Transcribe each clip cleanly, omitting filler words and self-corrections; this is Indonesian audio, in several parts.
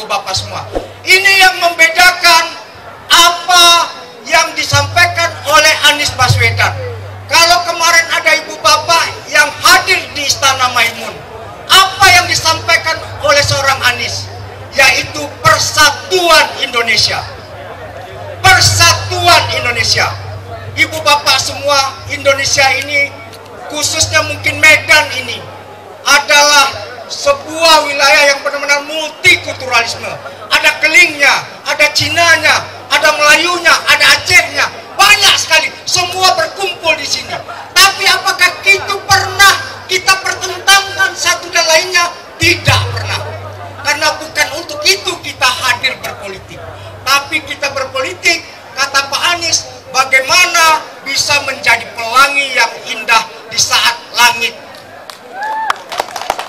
bapak semua. Ini yang membedakan apa yang disampaikan oleh Anies Baswedan. Kalau kemarin ada ibu bapak yang hadir di Istana Maimun, apa yang disampaikan oleh seorang Anies? Yaitu persatuan Indonesia. Persatuan Indonesia. Ibu bapak semua, Indonesia ini, khususnya mungkin Medan ini, adalah sebuah wilayah yang benar-benar multikulturalisme. Ada Kelingnya, ada Cinanya, ada Melayunya, ada Acehnya, banyak sekali. Semua berkumpul di sini. Tapi apakah itu pernah kita pertentangkan satu dan lainnya? Tidak pernah. Karena bukan untuk itu kita hadir berpolitik. Tapi kita berpolitik, kata Pak Anies, bagaimana bisa menjadi pelangi yang indah di saat langit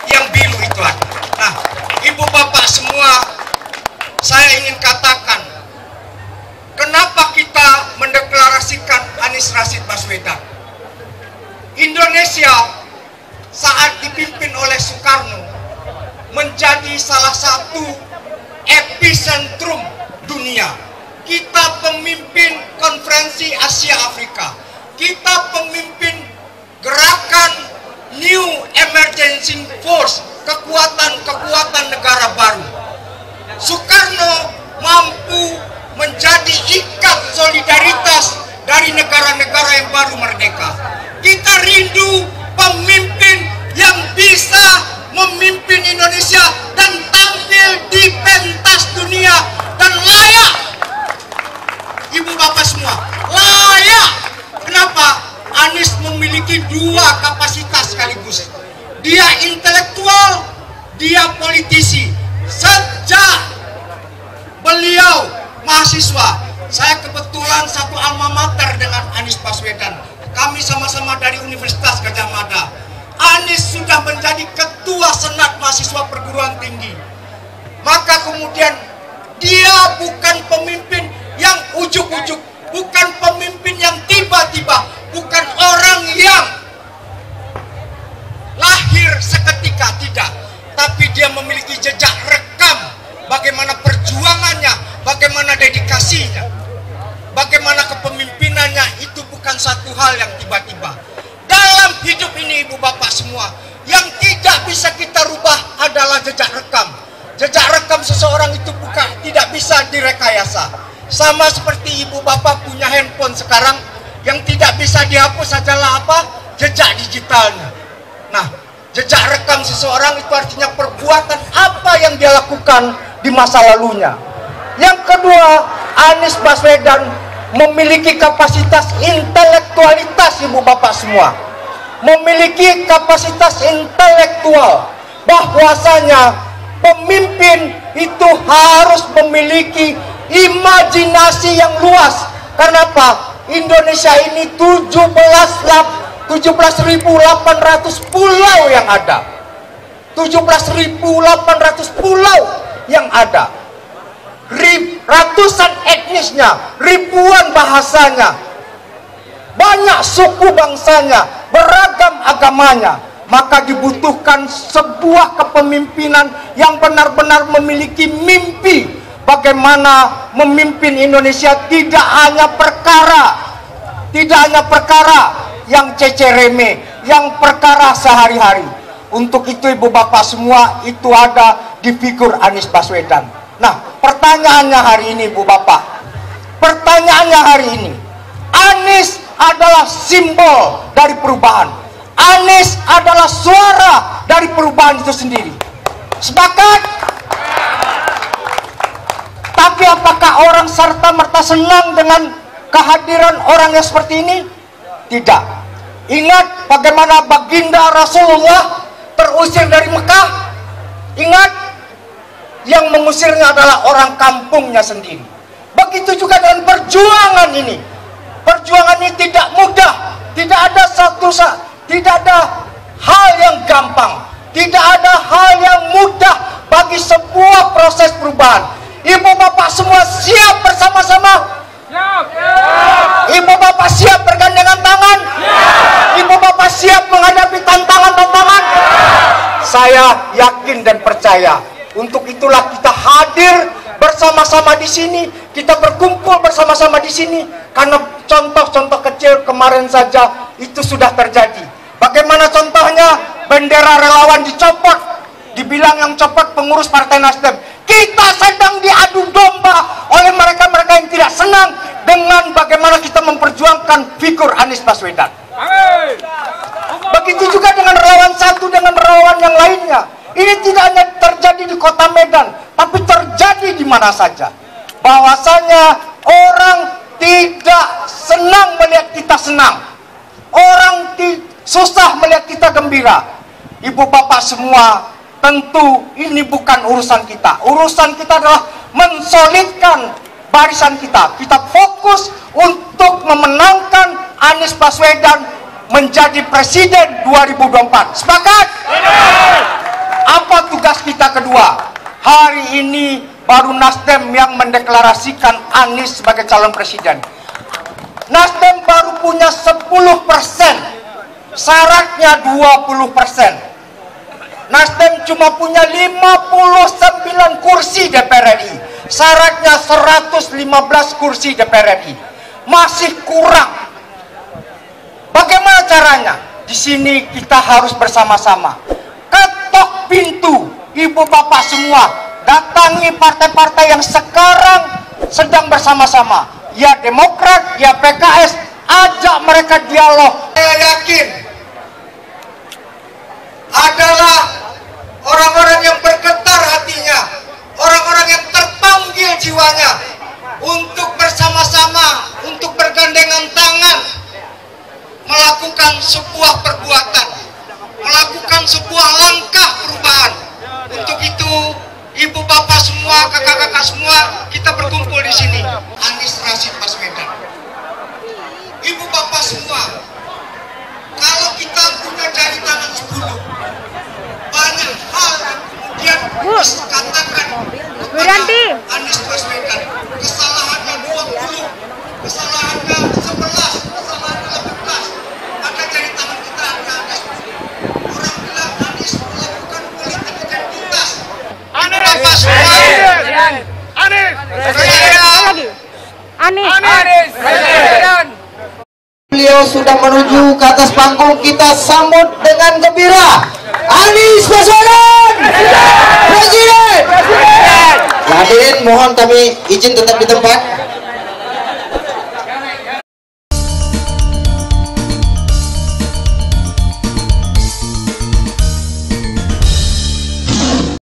yang biru itu ada. Nah, ibu bapak semua, saya ingin katakan, kenapa kita mendeklarasikan Anies Rashid Baswedan? Indonesia saat dipimpin oleh Soekarno menjadi salah satu epicentrum dunia. Kita pemimpin konferensi Asia Afrika. Kita pemimpin gerakan New Emerging Force, kekuatan-kekuatan negara baru. Soekarno mampu menjadi ikat solidaritas dari negara-negara yang baru merdeka. Kita rindu pemimpin yang bisa memimpin Indonesia dan tampil di pentas dunia dan layak. Ibu bapak semua, layak. Kenapa? Anies memiliki dua kapasitas sekaligus. Dia intelektual, dia politisi. Sejak beliau mahasiswa, saya kebetulan satu alma mater dengan Anies Baswedan. Kami sama-sama dari Universitas Gadjah Mada. Anies sudah menjadi ketua senat mahasiswa perguruan tinggi. Maka kemudian dia bukan pemimpin yang ujuk-ujuk, bukan pemimpin yang tiba-tiba, bukan orang yang lahir seketika, tidak. Tapi dia memiliki jejak rekam bagaimana perjuangannya, bagaimana dedikasinya, bagaimana kepemimpinannya. Itu bukan satu hal yang tiba-tiba. Dalam hidup ini ibu bapak semua, yang tidak bisa kita rubah adalah jejak rekam. Jejak rekam seseorang itu tidak bisa direkayasa. Sama seperti ibu bapak punya handphone sekarang, yang tidak bisa dihapus adalah apa? Jejak digitalnya. Nah, jejak rekam seseorang itu artinya perbuatan apa yang dia lakukan di masa lalunya. Yang kedua, Anies Baswedan memiliki kapasitas intelektualitas ibu bapak semua. Memiliki kapasitas intelektual, bahwasanya pemimpin itu harus memiliki imajinasi yang luas. Kenapa? Indonesia ini 17.800 pulau yang ada. 17.800 pulau yang ada. Ratusan etnisnya, ribuan bahasanya, banyak suku bangsanya, beragam agamanya. Maka dibutuhkan sebuah kepemimpinan yang benar-benar memiliki mimpi. Bagaimana memimpin Indonesia tidak hanya perkara yang cecereme, yang perkara sehari-hari. Untuk itu ibu bapak semua, itu ada di figur Anies Baswedan. Nah, pertanyaannya hari ini ibu bapak, pertanyaannya hari ini, Anies adalah simbol dari perubahan. Anies adalah suara dari perubahan itu sendiri. Sepakat? Tapi apakah orang serta-merta senang dengan kehadiran orang yang seperti ini? Tidak. Ingat bagaimana baginda Rasulullah terusir dari Mekah. Ingat, yang mengusirnya adalah orang kampungnya sendiri. Begitu juga dengan perjuangan ini. Perjuangan ini tidak mudah. Tidak ada hal yang gampang. Tidak ada hal yang mudah bagi sebuah proses perubahan. Ibu bapak semua siap bersama-sama? Siap. Ibu bapak siap bergandengan tangan? Siap. Ibu bapak siap menghadapi tantangan-tantangan? Saya yakin dan percaya Untuk itulah kita hadir bersama-sama di sini, kita berkumpul bersama-sama di sini, karena contoh-contoh kecil kemarin saja itu sudah terjadi. Bagaimana contohnya? Bendera relawan dicopot, dibilang yang copot pengurus Partai Nasdem. Kita sedang diadu domba oleh mereka-mereka yang tidak senang dengan bagaimana kita memperjuangkan figur Anies Baswedan. Begitu juga dengan relawan satu dengan relawan yang lainnya. Ini tidak hanya terjadi di kota Medan, tapi terjadi di mana saja. Bahwasanya orang tidak senang melihat kita senang, orang susah melihat kita gembira. Ibu bapak semua, tentu ini bukan urusan kita. Urusan kita adalah mensolidkan barisan kita. Kita fokus untuk memenangkan Anies Baswedan menjadi presiden 2024. Sepakat? Apa tugas kita kedua? Hari ini baru Nasdem yang mendeklarasikan Anies sebagai calon presiden. Nasdem baru punya 10%, syaratnya 20%. Nasdem cuma punya 59 kursi DPR RI, syaratnya 115 kursi DPR RI. Masih kurang. Bagaimana caranya? Di sini kita harus bersama-sama. Ketok pintu, ibu bapak semua, datangi partai-partai yang sekarang sedang bersama-sama. Ya Demokrat, ya PKS, ajak mereka dialog. Saya yakin adalah orang-orang yang bergetar hatinya, orang-orang yang terpanggil jiwanya untuk bersama-sama, untuk bergandengan tangan melakukan sebuah perbuatan, melakukan sebuah langkah perubahan. Untuk itu, ibu bapak semua, kakak-kakak semua, kita berkumpul di sini. Anies Rashid Baswedan. Ibu bapak semua, kalau kita punya jari tangan 10, banyak hal yang kemudian dikatakan kepada Anies Baswedan. Kesalahannya 20, kesalahannya 11, kesalahannya 18. Maka jari tangan kita ada 10. Orang bilang Anies melakukan politik identitas. Anies Baswedan. Beliau sudah menuju ke atas panggung, kita sambut dengan gembira. Anies Baswedan Presiden. Hadirin mohon kami izin tetap di tempat.